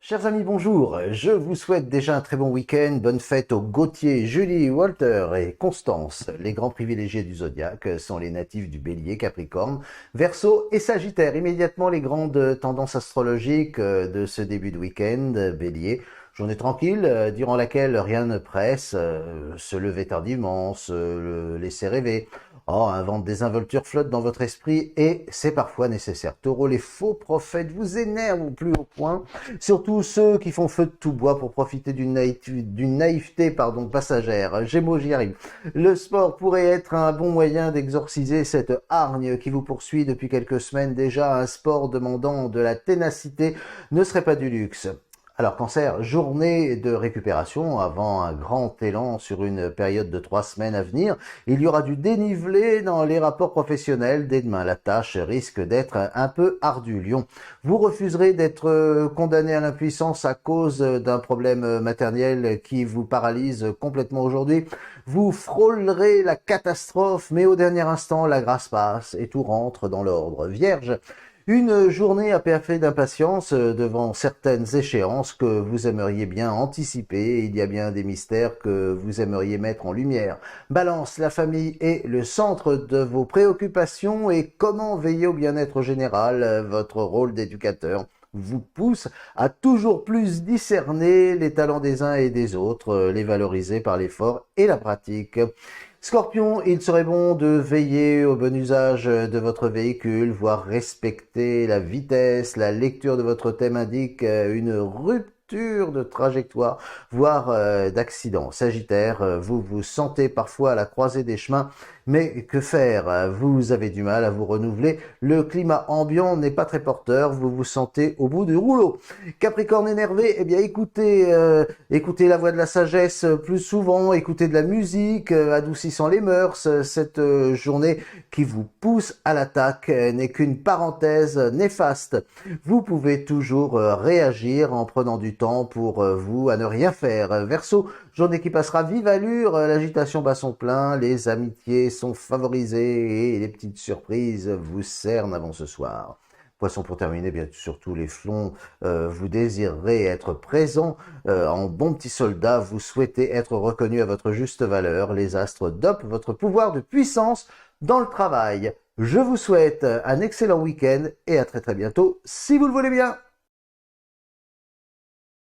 Chers amis, bonjour. Je vous souhaite déjà un très bon week-end. Bonne fête aux Gauthier, Julie, Walter et Constance. Les grands privilégiés du zodiaque sont les natifs du Bélier, Capricorne, Verseau et Sagittaire. Immédiatement les grandes tendances astrologiques de ce début de week-end. Bélier, journée tranquille durant laquelle rien ne presse. Se lever tardivement, se laisser rêver. Oh, un vent de désinvolture flotte dans votre esprit et c'est parfois nécessaire. Taureau, les faux prophètes vous énervent au plus haut point. Surtout ceux qui font feu de tout bois pour profiter d'une naïveté passagère. Gémeaux, j'y arrive. Le sport pourrait être un bon moyen d'exorciser cette hargne qui vous poursuit depuis quelques semaines déjà. Un sport demandant de la ténacité ne serait pas du luxe. Alors Cancer, journée de récupération avant un grand élan sur une période de 3 semaines à venir. Il y aura du dénivelé dans les rapports professionnels dès demain. La tâche risque d'être un peu ardue. Lion, vous refuserez d'être condamné à l'impuissance à cause d'un problème matériel qui vous paralyse complètement aujourd'hui. Vous frôlerez la catastrophe, mais au dernier instant, la grâce passe et tout rentre dans l'ordre. Vierge, une journée apaiffée d'impatience devant certaines échéances que vous aimeriez bien anticiper. Il y a bien des mystères que vous aimeriez mettre en lumière. Balance, la famille est le centre de vos préoccupations et comment veiller au bien-être général. Votre rôle d'éducateur vous pousse à toujours plus discerner les talents des uns et des autres, les valoriser par l'effort et la pratique. Scorpion, il serait bon de veiller au bon usage de votre véhicule, voire respecter la vitesse. La lecture de votre thème indique une rupture de trajectoire, voire d'accident. Sagittaire, vous vous sentez parfois à la croisée des chemins, mais que faire? Vous avez du mal à vous renouveler. Le climat ambiant n'est pas très porteur. Vous vous sentez au bout du rouleau. Capricorne énervé, eh bien écoutez la voix de la sagesse plus souvent, écoutez de la musique, adoucissant les mœurs. Cette journée qui vous pousse à l'attaque n'est qu'une parenthèse néfaste. Vous pouvez toujours réagir en prenant du temps pour vous à ne rien faire. Verseau, journée qui passera vive allure, l'agitation bat son plein, les amitiés sont favorisées et les petites surprises vous cernent avant ce soir. Poisson, pour terminer, bien surtout les flancs, vous désirerez être présent en bon petit soldat, vous souhaitez être reconnu à votre juste valeur, les astres dopent votre pouvoir de puissance dans le travail. Je vous souhaite un excellent week-end et à très très bientôt si vous le voulez bien.